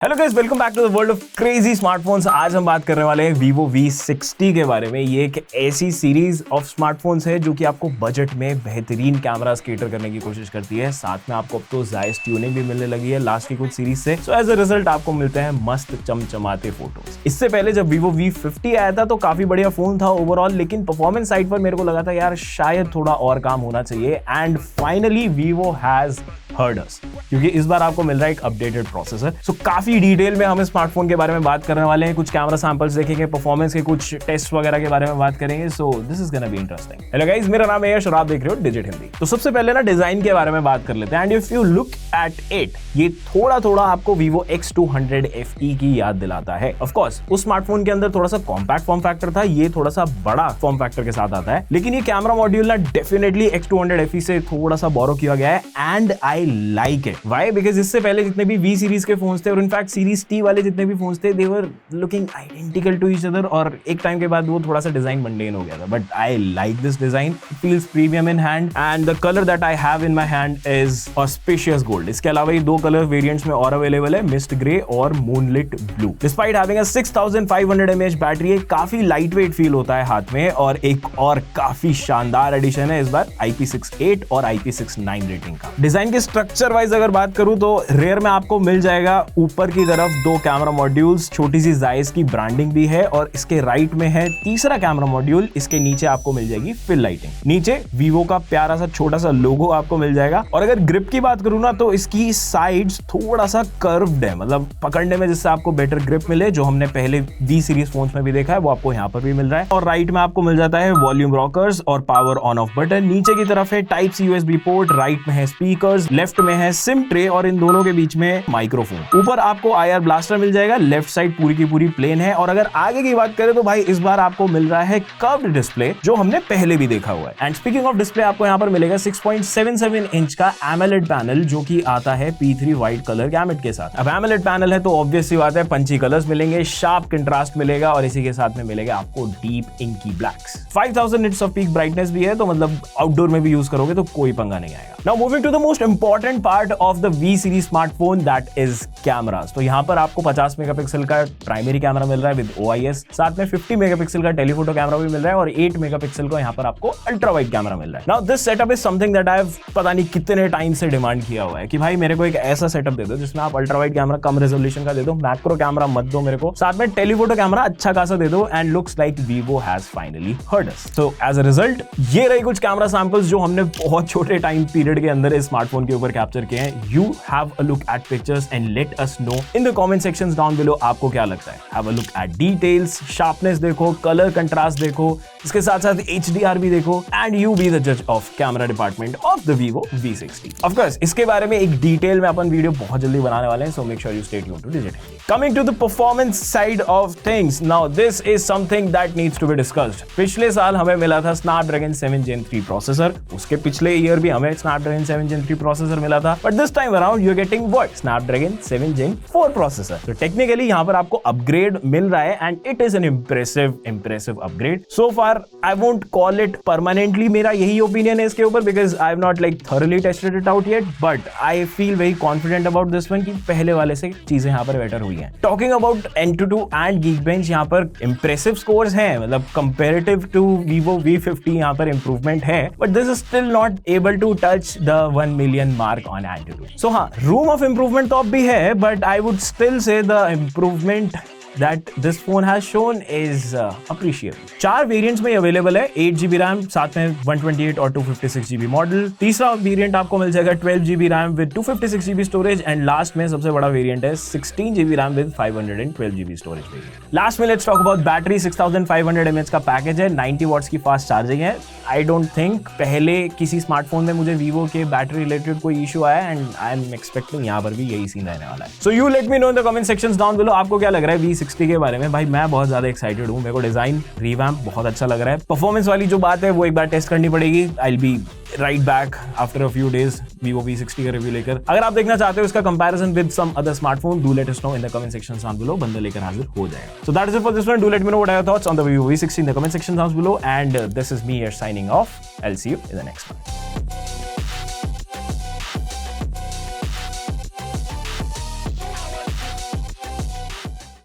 Hello guys, welcome back to the world of crazy smartphones. आज हम बात करने वाले हैं Vivo V60 के बारे में। ये एक ऐसी सीरीज ऑफ स्मार्टफोन्स है जो कि आपको बजट में बेहतरीन कैमरास कैटर करने की कोशिश करती है। साथ में आपको अब तो जायज ट्यूनिंग भी मिलने लगी है लास्ट की कुछ सीरीज से। सो एज अ रिजल्ट आपको मिलते हैं मस्त चमचमाते फोटोज। इससे पहले जब Vivo V50 आया था तो काफी बढ़िया फोन था ओवरऑल, लेकिन परफॉर्मेंस साइड पर मेरे को लगा था यार शायद थोड़ा और काम होना चाहिए। And finally Vivo has heard us, क्योंकि इस बार आपको मिल रहा है एक अपडेटेड प्रोसेसर। सो काफी डिटेल में हम स्मार्टफोन के बारे में बात करने वाले हैं। कुछ कैमरा सैंपल्स देखेंगे, परफॉर्मेंस के कुछ टेस्ट वगैरह के बारे में बात करेंगे। So this is gonna be interesting. Hello guys, मेरा नाम है यश और आप देख रहे हो डिजिट हिंदी। तो सबसे पहले ना डिजाइन के बारे में बात कर लेते हैं। And if you look at it, ये थोड़ा आपको Vivo X200 FE की याद दिलाता है। ऑफ कोर्स उस स्मार्टफोन के अंदर थोड़ा सा कॉम्पैक्ट फॉर्म फैक्टर था, ये थोड़ा सा बड़ा फॉर्म फैक्टर के साथ आता है। लेकिन ये कैमरा मॉड्यूल ना डेफिनेटली X200 FE से थोड़ा सा बोरो किया गया है and I like it. Why? Because इससे पहले जितने भी V सीरीज के फोन्स थे और इनफैक्ट सीरीज T वाले जितने भी फोन्स थे, they were looking identical to each other, और एक टाइम के बाद वो थोड़ा सा डिजाइन मंडेन हो गया था। But I like this design, it feels premium in hand and the colour that I have in my hand is auspicious gold. इसके अलावा ये दो कलर वेरिएंट्स में और अवेलेबल है, मिस्ट ग्रे और moonlit blue. Despite having a 6500 mAh battery, काफी light weight feel होता है हाथ में। और एक और काफी शानदार एडिशन है इस बार IP68 और IP69 रेटिंग का। डिजाइन के स्ट्रक्चर वाइज अगर बात करूं तो रेयर में आपको मिल जाएगा ऊपर की तरफ दो कैमरा मॉड्यूल्स, छोटी सी जायज की ब्रांडिंग भी है, और इसके राइट में है तीसरा कैमरा मॉड्यूल। इसके नीचे आपको मिल जाएगी फिल लाइटिंग। नीचे Vivo का प्यारा सा छोटा सा लोगो आपको मिल जाएगा। और अगर ग्रिप की बात करूं ना तो इसकी साइड्स थोड़ा सा कर्व्ड है, मतलब पकड़ने में जिससे आपको बेटर ग्रिप मिले, जो हमने पहले V सीरीज फोन्स में भी देखा है वो आपको यहाँ पर भी मिल रहा है। और राइट में आपको मिल जाता है वॉल्यूम रॉकर्स और पावर ऑन ऑफ बटन। नीचे की तरफ है type C USB port, right में है स्पीकर्स, लेफ्ट में है सिम ट्रे और इन दोनों के बीच में माइक्रोफोन। ऊपर आपको IR ब्लास्टर मिल जाएगा, लेफ्ट साइड पूरी की पूरी प्लेन है। और अगर आगे की बात करें तो भाई इस बार आपको मिल रहा है कर्व्ड डिस्प्ले, जो हमने पहले भी देखा हुआ है। एंड स्पीकिंग ऑफ डिस्प्ले, आपको यहाँ पर मिलेगा 6.77 इंच का AMOLED पैनल, जो कि आता है P3 वाइट कलर गैमेट के साथ। अब AMOLED पैनल है तो ऑब्वियस सी बात है पंची कलर्स मिलेंगे, शार्प कंट्रास्ट मिलेगा, और इसी के साथ में मिलेगा आपको deep inky blacks. 5000 nits off peak brightness भी है, तो मतलब आउटडोर में भी यूज करोगे तो कोई पंगा नहीं आएगा। Now moving to the most important part of the V series smartphone, that is cameras. तो यहाँ पर आपको 50 मेगापिक्सल का प्राइमरी कैमरा मिल रहा है विद OIS, साथ में 50 मेगापिक्सल का टेलीफोटो कैमरा भी मिल रहा है, और 8 मेगापिक्सल का यहाँ पर आपको अल्ट्रा वाइड कैमरा मिल रहा है। Now this setup is something that I have पता नहीं कितने टाइम से डिमांड किया हुआ है कि भाई मेरे को एक ऐसा सेटअप दे दो जिसमें आप अल्ट्रा वाइड कैमरा कम रेजोल्यूशन का दे दो, मैक्रो कैमरा मत दो मेरे को, साथ में टेलीफोटो कैमरा अच्छा खासा दे दो। And looks like Vivo has finally heard us. So as a result ये रही कुछ कैमरा सैंपल्स जो हमने बहुत छोटे टाइम पीरियड के अंदर इस स्मार्टफोन के ऊपर कैप्चर किए हैं। You have a look at pictures and let us know in the comment sections down below आपको क्या लगता है। Have a look at details, sharpness देखो, कलर कंट्रास्ट देखो, इसके साथ साथ HDR भी देखो, एंड यू बी द जज of camera department of the Vivo V60। Of course इसके बारे में एक डिटेल में अपन वीडियो बहुत जल्दी बनाने वाले हैं, so make sure you stay tuned to Digit. Coming to the performance side of things, now this is something that needs to be discussed. पिछले साल हमें मिला था Snapdragon 7 Gen 3 प्रोसेसर, उसके पिछले ईयर भी हमें Snapdragon 7 Gen 3 प्रोसेसर मिला था, but this time around you are getting what? Snapdragon 7 Gen 4 processor. तो टेक्निकली यहाँ पर आपको अपग्रेड मिल रहा है and it is an impressive upgrade. So far I won't call it permanently, मेरा यही ओपिनियन है इसके ऊपर, because I have not like thoroughly tested it out yet, but I feel very confident about this one कि पहले वाले से चीजें यहाँ पर बेटर हुई हैं। Talking about Antutu and Geekbench, यहाँ पर इंप्रेसिव स्कोर्स हैं, मतलब कंपेरेटिव टू Vivo V50 यहाँ पर इंप्रूवमेंट है, but this is still not able to touch the 1 million mark on Antutu। सो हाँ, रूम ऑफ इंप्रूवमेंट तो अब भी है, but I would still say the improvement that this phone has shown is appreciable। 4 variants में available है, 8GB RAM, साथ में 128 और 256GB मॉडल। तीसरा वेरिएंट आपको मिल जाएगा 12GB RAM with 256GB storage, and last में सबसे बड़ा वेरिएंट है 16GB RAM with 512GB storage variant. Last में let's talk about battery. 6500 mAh का पैकेज है, 90 वॉट्स की फास्ट चार्जिंग है। आई डोंट थिंक पहले किसी स्मार्टफोन में मुझे Vivo के बैटरी रिलेटेड कोई इशू आया, एंड आई एम एक्सपेक्टिंग यहाँ पर भी यही सीन रहने वाला है। So you let me no in the comment sections down below आपको क्या लग रहा है V60 के बारे में। भाई मैं बहुत ज्यादा एक्साइटेड हूँ, मेरे को डिजाइन रिवैम्प बहुत अच्छा लग रहा है। परफॉर्मेंस वाली जो बात है वो एक बार टेस्ट करनी पड़ेगी। I will be right back after a few days Vivo V60 का रिव्यू लेकर। अगर आप देखना चाहते हो इसका comparison with some other smartphone, do let us know in the comment sections down below, बंदा लेकर हाजिर हो जाएगा। So that is it for this one. Do let me know what are your thoughts on the Vivo V60 in the comment sections down below, and this is me here signing off. I'll see you in the next one.